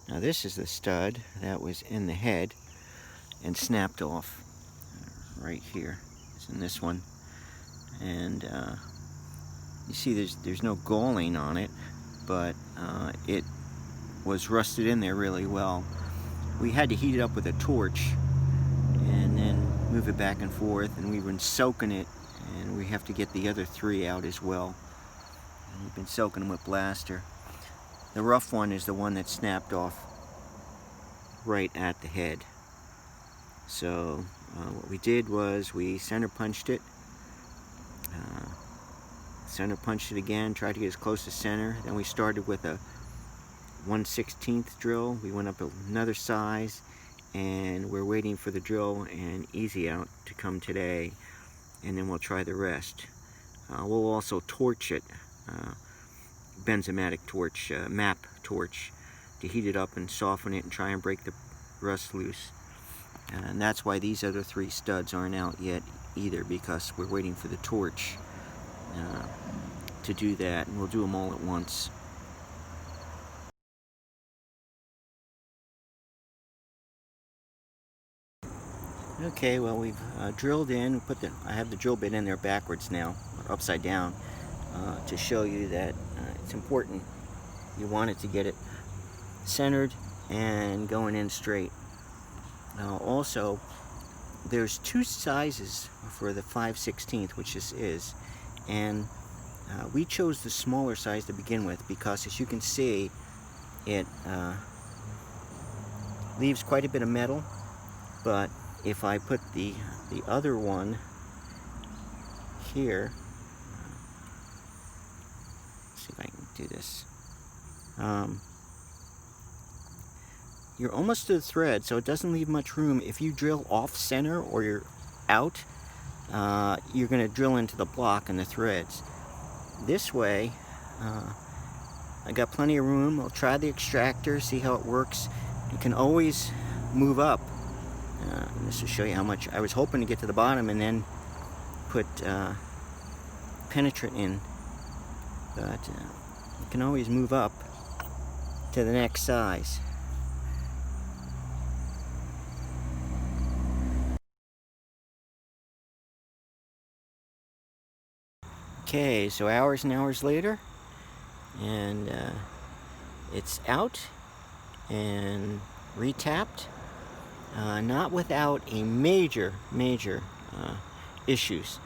Now this is the stud that was in the head and snapped off right here. It's in this one, and you see there's no galling on it, but it was rusted in there really well. We had to heat it up with a torch and then move it back and forth, and we've been soaking it, and we have to get the other three out as well. And we've been soaking them with blaster. The rough one is the one that snapped off right at the head. So what we did was we center punched it, again, tried to get as close to center. Then we started with a 1/16 drill. We went up another size, and we're waiting for the drill and easy out to come today, and then we'll try the rest. We'll also torch it, benzomatic torch, map torch, to heat it up and soften it and try and break the rust loose. And that's why these other three studs aren't out yet either, because we're waiting for the torch to do that, and we'll do them all at once. Okay, well, we've drilled in, I have the drill bit in there backwards now, or upside down, to show you that it's important. You want it to get it centered and going in straight. Also, there's two sizes for the 5/16, which this is, and we chose the smaller size to begin with because, as you can see, it leaves quite a bit of metal. But if I put the other one here, let's see if I can do this. You're almost to the thread, so it doesn't leave much room. If you drill off center or you're out, you're going to drill into the block and the threads. This way, I got plenty of room. I'll try the extractor, see how it works. You can always move up. This will show you how much. I was hoping to get to the bottom and then put penetrant in, but you can always move up to the next size. Okay, so hours and hours later, and it's out and retapped, not without a major issues.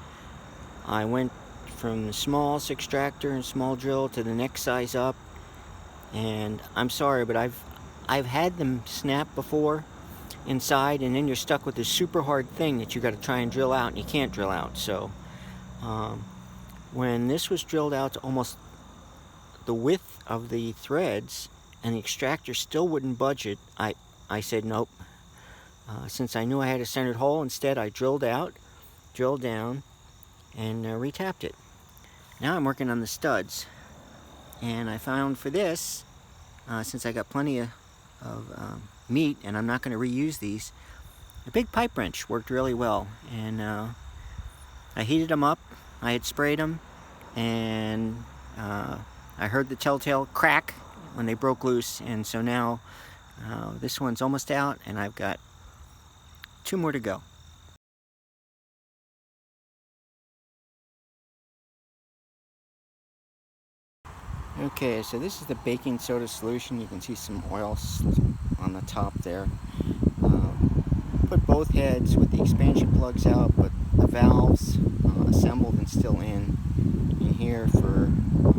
I went from the small extractor and small drill to the next size up, and I'm sorry, but I've had them snap before inside, and then you're stuck with this super hard thing that you got to try and drill out, and you can't drill out. So when this was drilled out to almost the width of the threads and the extractor still wouldn't budge it, I said nope. Since I knew I had a centered hole, instead I drilled out, drilled down, and retapped it. Now I'm working on the studs, and I found for this, since I got plenty of meat and I'm not going to reuse these, a big pipe wrench worked really well. And I heated them up. I had sprayed them, and I heard the telltale crack when they broke loose, and so now this one's almost out, and I've got 2 more to go. Okay, so this is the baking soda solution. You can see some oil on the top there. Put both heads with the expansion plugs out, but the valves assembled and still in here for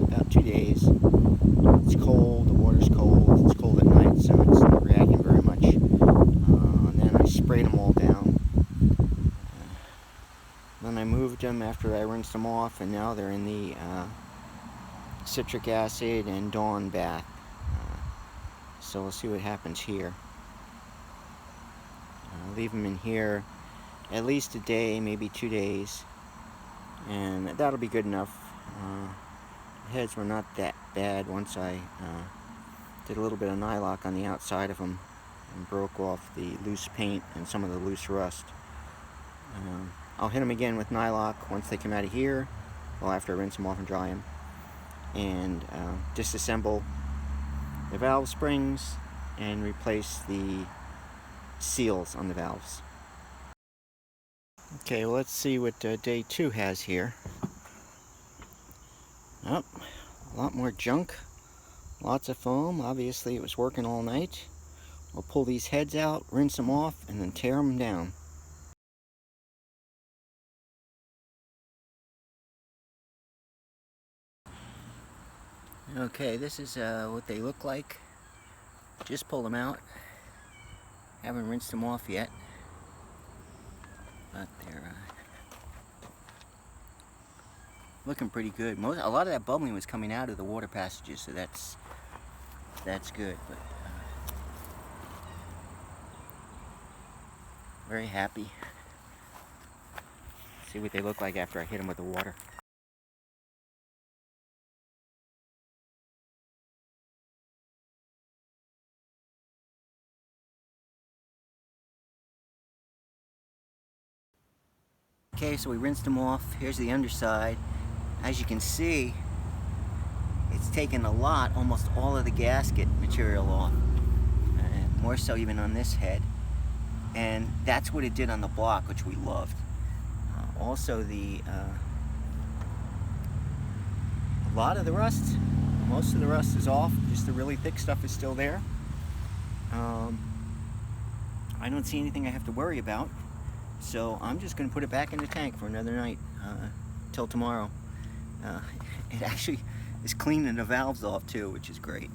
about 2 days. It's cold, the water's cold, it's cold at night, so it's not reacting very much. And then I sprayed them all down. Then I moved them after I rinsed them off, and now they're in the citric acid and Dawn bath. So we'll see what happens here. Leave them in here at least a day, maybe 2 days, and that'll be good enough. The heads were not that bad once I did a little bit of nylock on the outside of them and broke off the loose paint and some of the loose rust. I'll hit them again with nylock once they come out of here, well, after I rinse them off and dry them, and disassemble the valve springs and replace the seals on the valves. Okay, well, let's see what day 2 has here. Oh, a lot more junk, lots of foam. Obviously it was working all night. We'll pull these heads out, rinse them off, and then tear them down. Okay, this is what they look like. Just pulled them out. Haven't rinsed them off yet, but they're looking pretty good. A lot of that bubbling was coming out of the water passages, so that's good. But very happy. See what they look like after I hit them with the water. Okay, so we rinsed them off. Here's the underside. As you can see, it's taken a lot, almost all of the gasket material off, and more so even on this head. And that's what it did on the block, which we loved. Also, a lot of the rust, most of the rust is off. Just the really thick stuff is still there. I don't see anything I have to worry about. So I'm just going to put it back in the tank for another night, till tomorrow. It actually is cleaning the valves off too, which is great.